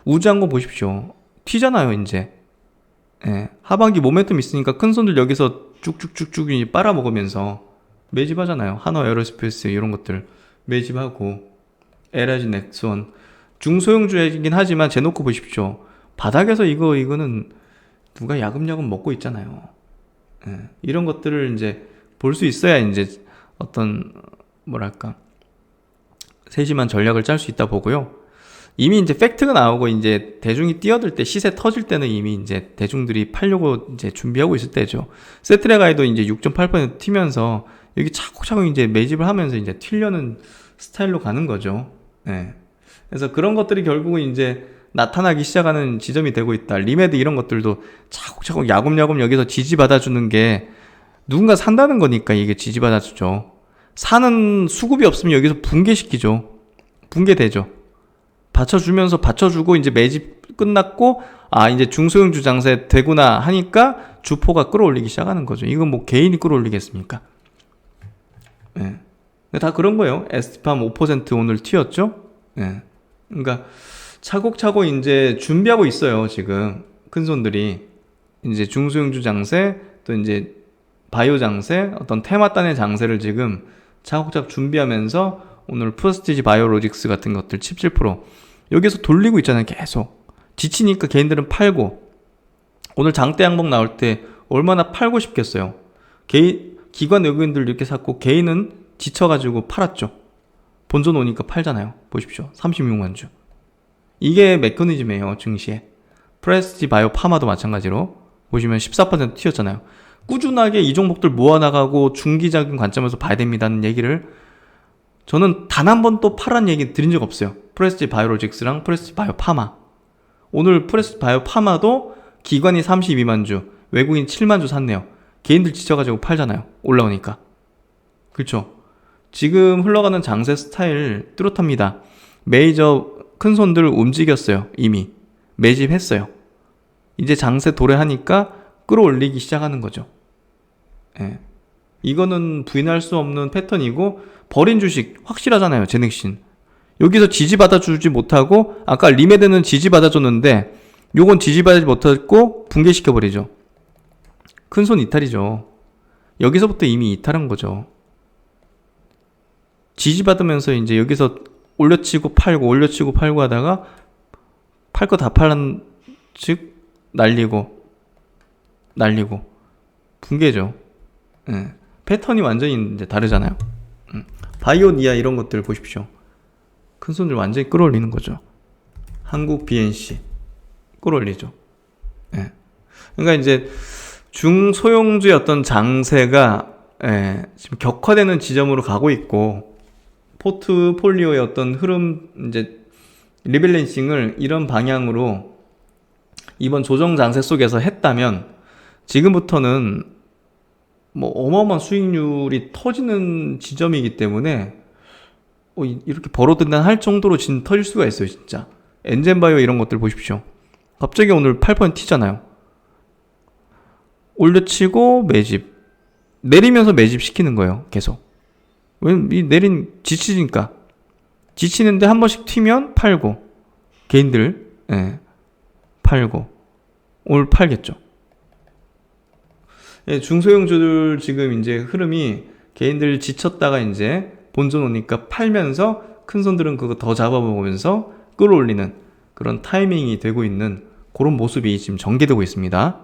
우주항공 보십시오. 튀잖아요 이제. 예, 하반기 모멘텀 있으니까 큰 손들 여기서 쭉쭉쭉쭉 빨아먹으면서 매집하잖아요. 한화 에어로스페이스 이런 것들 매집하고, LG 넥스원 중소형주이긴 하지만 재놓고 보십시오. 바닥에서 이거는 누가 야금야금 먹고 있잖아요. 예, 이런 것들을 이제 볼 수 있어야 이제 어떤 세심한 전략을 짤 수 있다 보고요. 이미 이제 팩트가 나오고 이제 대중이 뛰어들 때, 시세 터질 때는 이미 이제 대중들이 팔려고 이제 준비하고 있을 때죠. 세트레가이도 이제 6.8% 튀면서 여기 차곡차곡 이제 매집을 하면서 이제 튀려는 스타일로 가는 거죠. 예. 그래서 그런 것들이 결국은 이제 나타나기 시작하는 지점이 되고 있다. 리메드 이런 것들도 차곡차곡 야금야금 여기서 지지받아주는 게 누군가 산다는 거니까 이게 지지받아주죠. 사는 수급이 없으면 여기서 붕괴시키죠. 붕괴되죠. 받쳐주고 이제 매집 끝났고, 이제 중소형주 장세 되구나 하니까 주포가 끌어올리기 시작하는 거죠. 이건 뭐 개인이 끌어올리겠습니까? 예. 다 그런 거예요. ST팜 5% 오늘 튀었죠? 예. 그러니까 차곡차곡 이제 준비하고 있어요. 지금 큰 손들이 이제 중소형주 장세, 또 이제 바이오 장세, 어떤 테마단의 장세를 지금 차곡차곡 준비하면서 오늘 프레스티지 바이오로직스 같은 것들 17% 여기서 돌리고 있잖아요. 계속 지치니까 개인들은 팔고, 오늘 장대 항목 나올 때 얼마나 팔고 싶겠어요. 기관 외국인들 이렇게 샀고 개인은 지쳐가지고 팔았죠. 본전 오니까 팔잖아요. 보십시오. 36만 주. 이게 메커니즘이에요. 증시에. 프레스티지 바이오 파마도 마찬가지로 보시면 14% 튀었잖아요. 꾸준하게 이 종목들 모아나가고 중기적인 관점에서 봐야 됩니다는 얘기를 저는 단 한 번 또 파란 얘기 드린 적 없어요. 프레스티지 바이오로직스랑 프레스티지 바이오 파마. 오늘 프레스티지 바이오 파마도 기관이 32만 주, 외국인 7만 주 샀네요. 개인들 지쳐가지고 팔잖아요. 올라오니까. 그렇죠? 지금 흘러가는 장세 스타일 뚜렷합니다. 메이저 큰 손들 움직였어요. 이미 매집했어요. 이제 장세 도래하니까 끌어올리기 시작하는 거죠. 예. 이거는 부인할 수 없는 패턴이고, 버린 주식 확실하잖아요. 제넥신 여기서 지지받아주지 못하고, 아까 리메드는 지지받아줬는데 요건 지지받지 못했고 붕괴시켜버리죠. 큰손 이탈이죠. 여기서부터 이미 이탈한 거죠. 지지받으면서 이제 여기서 올려치고 팔고 올려치고 팔고 하다가 팔 거 다 팔은 즉 날리고 붕괴죠. 예. 패턴이 완전히 이제 다르잖아요. 바이오니아 이런 것들 보십시오. 큰 손들 완전히 끌어올리는 거죠. 한국 BNC 끌어올리죠. 예. 그러니까 이제 중소형주의 어떤 장세가 지금 격화되는 지점으로 가고 있고, 포트폴리오의 어떤 흐름, 이제 리밸런싱을 이런 방향으로 이번 조정 장세 속에서 했다면 지금부터는 뭐 어마어마한 수익률이 터지는 지점이기 때문에 이렇게 벌어든다 할 정도로 터질 수가 있어요. 진짜 엔젠바이오 이런 것들 보십시오. 갑자기 오늘 8% 튀잖아요. 올려치고 매집, 내리면서 매집 시키는 거예요. 계속. 왜냐면 이 지치니까. 지치는데 한 번씩 튀면 팔고, 개인들 팔고 오늘 팔겠죠. 예, 중소형주들 지금 이제 흐름이 개인들 지쳤다가 이제 본전 오니까 팔면서 큰 손들은 그거 더 잡아먹으면서 끌어올리는 그런 타이밍이 되고 있는 그런 모습이 지금 전개되고 있습니다.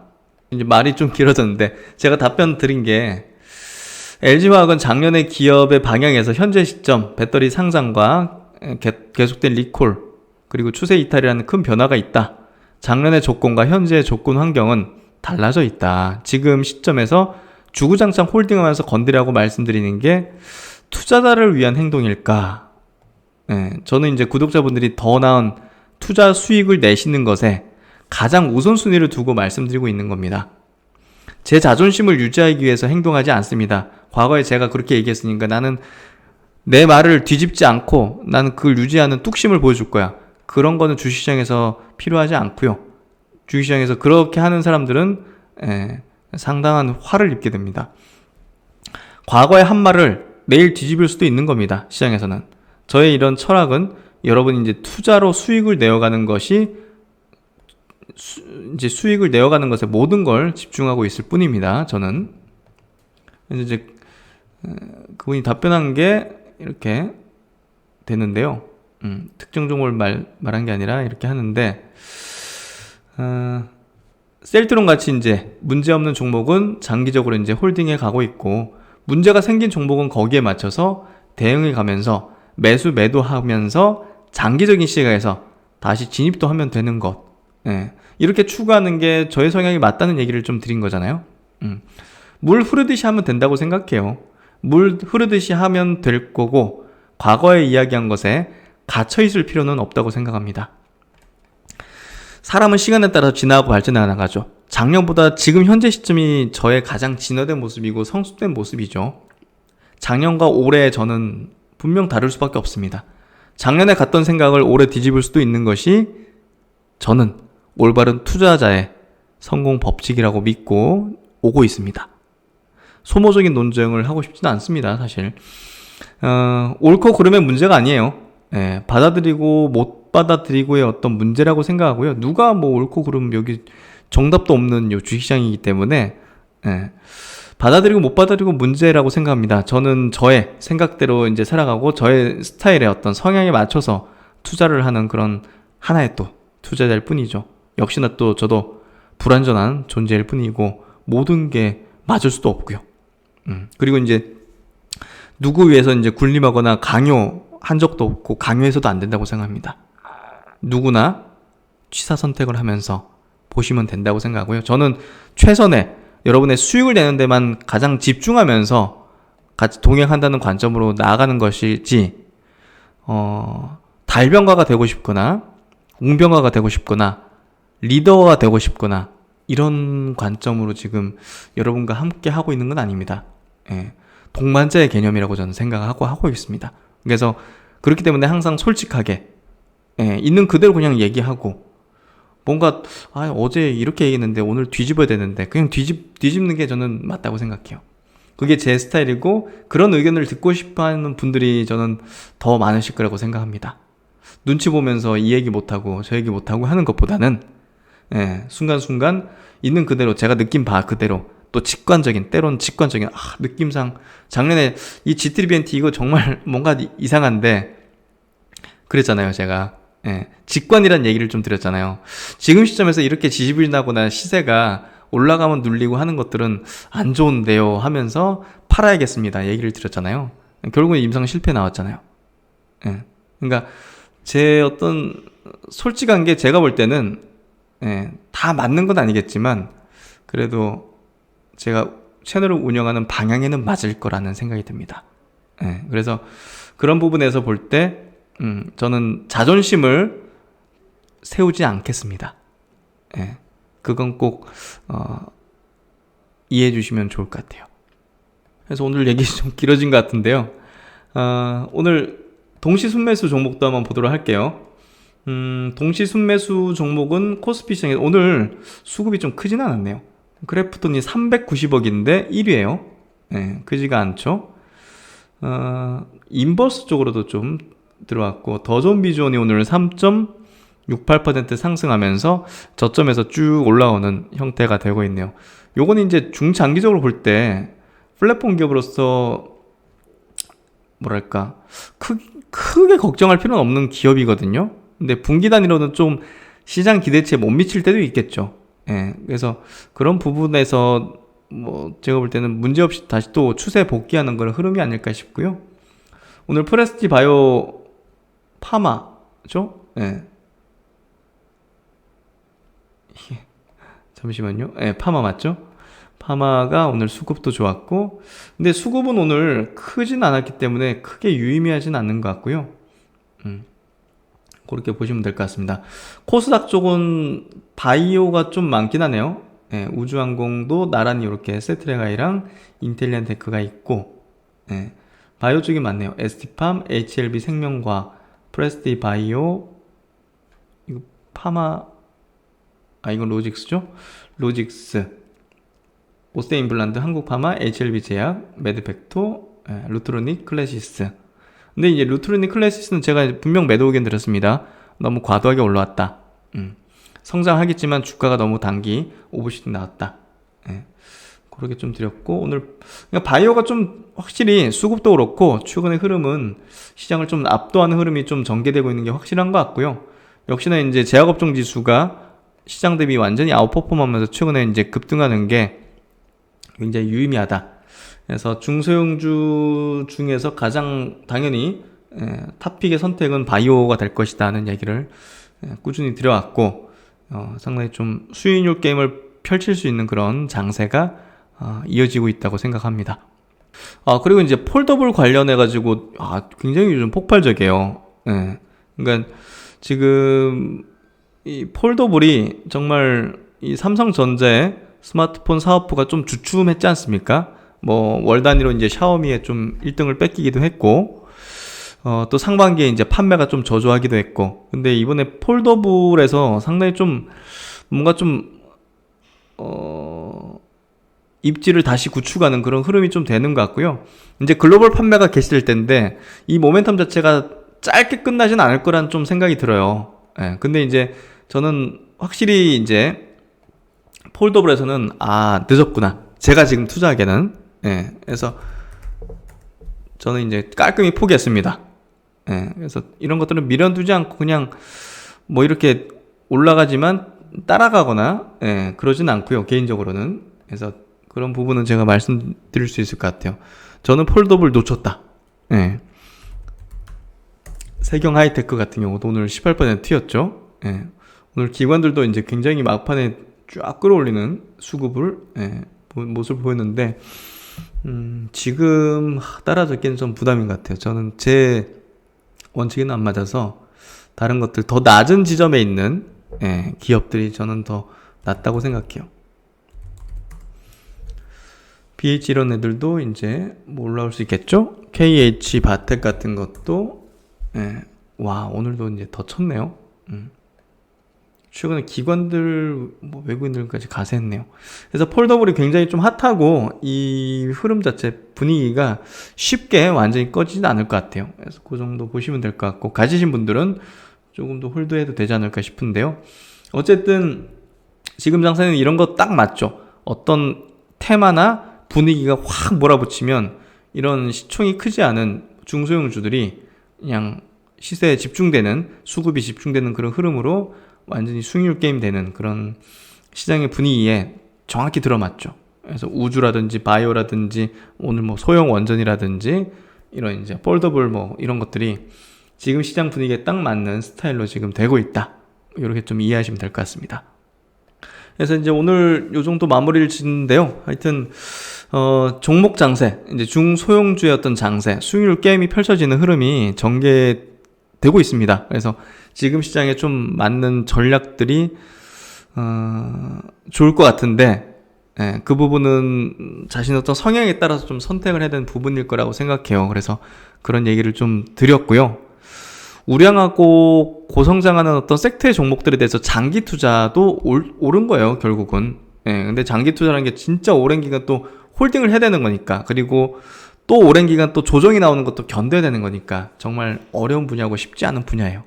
이제 말이 좀 길어졌는데 제가 답변 드린 게, LG화학은 작년에 기업의 방향에서 현재 시점 배터리 상장과 계속된 리콜 그리고 추세 이탈이라는 큰 변화가 있다. 작년의 조건과 현재의 조건 환경은 달라져 있다. 지금 시점에서 주구장창 홀딩하면서 건드리라고 말씀드리는 게 투자자를 위한 행동일까? 저는 이제 구독자분들이 더 나은 투자 수익을 내시는 것에 가장 우선순위를 두고 말씀드리고 있는 겁니다. 제 자존심을 유지하기 위해서 행동하지 않습니다. 과거에 제가 그렇게 얘기했으니까 나는 내 말을 뒤집지 않고 나는 그걸 유지하는 뚝심을 보여줄 거야. 그런 거는 주식시장에서 필요하지 않고요. 주식시장에서 그렇게 하는 사람들은 상당한 화를 입게 됩니다. 과거의 한 말을 내일 뒤집을 수도 있는 겁니다. 시장에서는. 저의 이런 철학은 여러분이 이제 투자로 수익을 내어가는 것이 이제 수익을 내어가는 것에 모든 걸 집중하고 있을 뿐입니다. 저는. 이제 그분이 답변한 게 이렇게 되는데요. 특정 종목을 말한 게 아니라 이렇게 하는데, 셀트론 같이 이제 문제없는 종목은 장기적으로 이제 홀딩해 가고 있고, 문제가 생긴 종목은 거기에 맞춰서 대응해 가면서 매도하면서 장기적인 시각에서 다시 진입도 하면 되는 것. 이렇게 추구하는 게 저의 성향이 맞다는 얘기를 좀 드린 거잖아요. 물 흐르듯이 하면 된다고 생각해요. 물 흐르듯이 하면 될 거고, 과거에 이야기한 것에 갇혀있을 필요는 없다고 생각합니다. 사람은 시간에 따라서 진화하고 발전해 나가죠. 작년보다 지금 현재 시점이 저의 가장 진화된 모습이고 성숙된 모습이죠. 작년과 올해 저는 분명 다를 수밖에 없습니다. 작년에 갔던 생각을 올해 뒤집을 수도 있는 것이 저는 올바른 투자자의 성공 법칙이라고 믿고 오고 있습니다. 소모적인 논쟁을 하고 싶지는 않습니다. 사실 옳고 그름의 문제가 아니에요. 받아들이고 못 받아들이고의 어떤 문제라고 생각하고요. 누가 뭐 옳고 그름, 여기 정답도 없는 요 주식시장이기 때문에 받아들이고 못 받아들이고 문제라고 생각합니다. 저는 저의 생각대로 이제 살아가고 저의 스타일의 어떤 성향에 맞춰서 투자를 하는 그런 하나의 또 투자자일 뿐이죠. 역시나 또 저도 불완전한 존재일 뿐이고 모든 게 맞을 수도 없고요. 그리고 이제 누구 위해서 이제 군림하거나 강요한 적도 없고 강요해서도 안 된다고 생각합니다. 누구나 취사 선택을 하면서 보시면 된다고 생각하고요. 저는 최선의 여러분의 수익을 내는 데만 가장 집중하면서 같이 동행한다는 관점으로 나아가는 것이지, 달변가가 되고 싶거나 웅변가가 되고 싶거나 리더가 되고 싶거나 이런 관점으로 지금 여러분과 함께 하고 있는 건 아닙니다. 예. 동반자의 개념이라고 저는 생각하고 하고 있습니다. 그래서 그렇기 때문에 항상 솔직하게, 예, 있는 그대로 그냥 얘기하고, 뭔가 어제 이렇게 얘기했는데 오늘 뒤집어야 되는데 그냥 뒤집는 게 저는 맞다고 생각해요. 그게 제 스타일이고 그런 의견을 듣고 싶어하는 분들이 저는 더 많으실 거라고 생각합니다. 눈치 보면서 이 얘기 못하고 저 얘기 못하고 하는 것보다는, 예, 순간순간 있는 그대로 제가 느낀 바 그대로, 또 때론 직관적인 느낌상 작년에 이 G3BNT 이거 정말 뭔가 이상한데 그랬잖아요. 제가, 예, 직관이란 얘기를 좀 드렸잖아요. 지금 시점에서 이렇게 지지부진하거나 시세가 올라가면 눌리고 하는 것들은 안 좋은데요 하면서 팔아야겠습니다 얘기를 드렸잖아요. 결국은 임상 실패 나왔잖아요. 예. 그러니까 제 어떤 솔직한 게 제가 볼 때는, 예, 다 맞는 건 아니겠지만 그래도 제가 채널을 운영하는 방향에는 맞을 거라는 생각이 듭니다. 예, 그래서 그런 부분에서 볼 때 저는 자존심을 세우지 않겠습니다. 예, 그건 꼭 이해해 주시면 좋을 것 같아요. 그래서 오늘 얘기 좀 길어진 것 같은데요. 오늘 동시 순매수 종목도 한번 보도록 할게요. 동시 순매수 종목은 코스피 시장에 오늘 수급이 좀 크진 않았네요. 그래프톤이 390억인데 1위에요. 네, 크지가 않죠. 인버스 쪽으로도 좀 들어왔고, 더존 비전이 오늘 3.68% 상승하면서 저점에서 쭉 올라오는 형태가 되고 있네요. 요거는 이제 중장기적으로 볼 때 플랫폼 기업으로서 뭐랄까 크게 걱정할 필요는 없는 기업이거든요. 근데 분기 단위로는 좀 시장 기대치에 못 미칠 때도 있겠죠. 예, 그래서 그런 부분에서 뭐 제가 볼 때는 문제없이 다시 또 추세 복귀하는 걸 흐름이 아닐까 싶고요. 오늘 프레스티 바이오 파마죠? 예. 잠시만요. 예, 파마 맞죠? 파마가 오늘 수급도 좋았고, 근데 수급은 오늘 크진 않았기 때문에 크게 유의미하진 않는 것 같고요. 그렇게 보시면 될 것 같습니다. 코스닥 쪽은 바이오가 좀 많긴 하네요. 예, 우주항공도 나란히 이렇게 세트레가이랑 인텔리안 테크가 있고, 예, 바이오 쪽이 많네요. ST팜, HLB 생명과, 프레스티 바이오, 이거 파마, 이건 로직스죠? 로직스, 오스테인블란드, 한국파마, HLB 제약, 메드팩토, 예, 루트로닉, 클래시스. 근데 이제 루트로닉 클래시스는 제가 분명 매도 의견 드렸습니다. 너무 과도하게 올라왔다. 성장하겠지만 주가가 너무 단기 오버슈팅 나왔다. 예, 그렇게 좀 드렸고, 오늘 그러니까 바이오가 좀 확실히 수급도 그렇고 최근의 흐름은 시장을 좀 압도하는 흐름이 좀 전개되고 있는 게 확실한 것 같고요. 역시나 이제 제약업종 지수가 시장 대비 완전히 아웃퍼폼하면서 최근에 이제 급등하는 게 굉장히 유의미하다. 그래서 중소형주 중에서 가장 당연히 탑픽의 선택은 바이오가 될 것이다 하는 얘기를 꾸준히 드려왔고, 상당히 좀 수익률 게임을 펼칠 수 있는 그런 장세가 이어지고 있다고 생각합니다. 그리고 이제 폴더블 관련해 가지고 굉장히 요즘 폭발적이에요. 예. 그러니까 지금 이 폴더블이 정말 이 삼성전자의 스마트폰 사업부가 좀 주춤했지 않습니까? 뭐 월 단위로 이제 샤오미에 좀 1등을 뺏기기도 했고, 또 상반기에 이제 판매가 좀 저조하기도 했고, 근데 이번에 폴더블에서 상당히 좀 뭔가 좀 입지를 다시 구축하는 그런 흐름이 좀 되는 것 같고요. 이제 글로벌 판매가 개시될 텐데 이 모멘텀 자체가 짧게 끝나진 않을 거란 좀 생각이 들어요. 예, 근데 이제 저는 확실히 이제 폴더블에서는 늦었구나, 제가 지금 투자하기에는. 예, 그래서 저는 이제 깔끔히 포기했습니다. 예, 그래서 이런 것들은 미련두지 않고 그냥 뭐 이렇게 올라가지만 따라가거나, 예, 그러진 않고요, 개인적으로는. 그래서 그런 부분은 제가 말씀드릴 수 있을 것 같아요. 저는 폴더블 놓쳤다. 예. 세경 하이테크 같은 경우도 오늘 18% 튀었죠. 예. 오늘 기관들도 이제 굉장히 막판에 쫙 끌어올리는 수급을, 예, 모습을 보였는데, 지금 따라잡기는 좀 부담인 것 같아요. 저는 제 원칙에는 안 맞아서 다른 것들 더 낮은 지점에 있는, 예, 기업들이 저는 더 낫다고 생각해요. BH 이런 애들도 이제 뭐 올라올 수 있겠죠? KH 바텍 같은 것도, 예, 와, 오늘도 이제 더 쳤네요. 최근에 기관들, 뭐 외국인들까지 가세했네요. 그래서 폴더블이 굉장히 좀 핫하고 이 흐름 자체 분위기가 쉽게 완전히 꺼지진 않을 것 같아요. 그래서 그 정도 보시면 될 것 같고, 가지신 분들은 조금 더 홀드해도 되지 않을까 싶은데요. 어쨌든 지금 장세는 이런 거 딱 맞죠. 어떤 테마나 분위기가 확 몰아붙이면 이런 시총이 크지 않은 중소형주들이 그냥 시세에 집중되는, 수급이 집중되는 그런 흐름으로 완전히 수익률 게임 되는 그런 시장의 분위기에 정확히 들어맞죠. 그래서 우주라든지 바이오라든지 오늘 뭐 소형 원전이라든지 이런 이제 폴더블 뭐 이런 것들이 지금 시장 분위기에 딱 맞는 스타일로 지금 되고 있다. 이렇게 좀 이해하시면 될 것 같습니다. 그래서 이제 오늘 요 정도 마무리를 짓는데요. 하여튼 종목 장세, 이제 중소형주의 어떤 장세, 수익률 게임이 펼쳐지는 흐름이 전개되고 있습니다. 그래서 지금 시장에 좀 맞는 전략들이 좋을 것 같은데, 예, 그 부분은 자신의 어떤 성향에 따라서 좀 선택을 해야 되는 부분일 거라고 생각해요. 그래서 그런 얘기를 좀 드렸고요. 우량하고 고성장하는 어떤 섹터의 종목들에 대해서 장기 투자도 옳은 거예요, 결국은. 예, 근데 장기 투자라는 게 진짜 오랜 기간 또 홀딩을 해야 되는 거니까, 그리고 또 오랜 기간 또 조정이 나오는 것도 견뎌야 되는 거니까 정말 어려운 분야고 쉽지 않은 분야예요.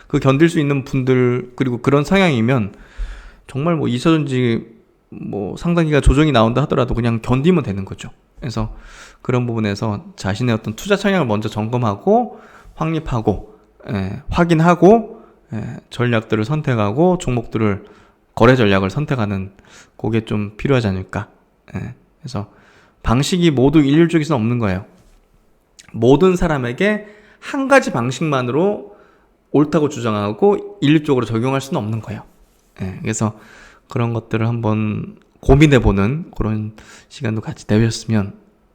그 견딜 수 있는 분들, 그리고 그런 성향이면 정말 뭐 2차전지 뭐 상단기가 조정이 나온다 하더라도 그냥 견디면 되는 거죠. 그래서 그런 부분에서 자신의 어떤 투자 성향을 먼저 점검하고 확립하고, 예, 확인하고, 예, 전략들을 선택하고 종목들을, 거래 전략을 선택하는 그게 좀 필요하지 않을까. 예, 그래서 방식이 모두 일률적이서는 없는 거예요. 모든 사람에게 한 가지 방식만으로 옳다고 주장하고 일률적으로 적용할 수는 없는 거예요. 예, 그래서 그런 것들을 한번 고민해보는 그런 시간도 같이 내주셨으면,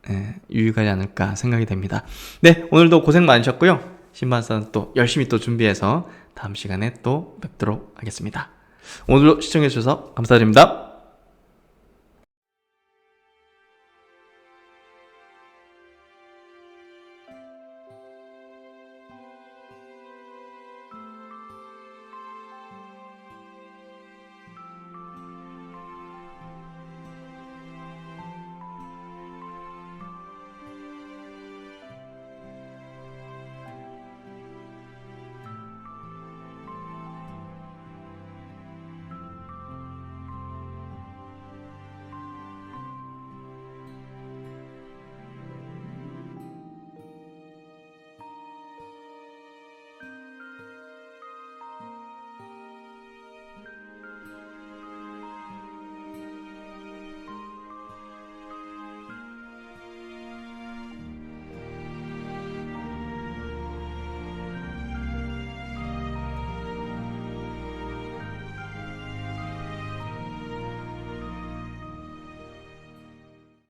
예, 유익하지 않을까 생각이 됩니다. 네, 오늘도 고생 많으셨고요. 신반사는 또 열심히 또 준비해서 다음 시간에 또 뵙도록 하겠습니다. 오늘도 시청해주셔서 감사드립니다.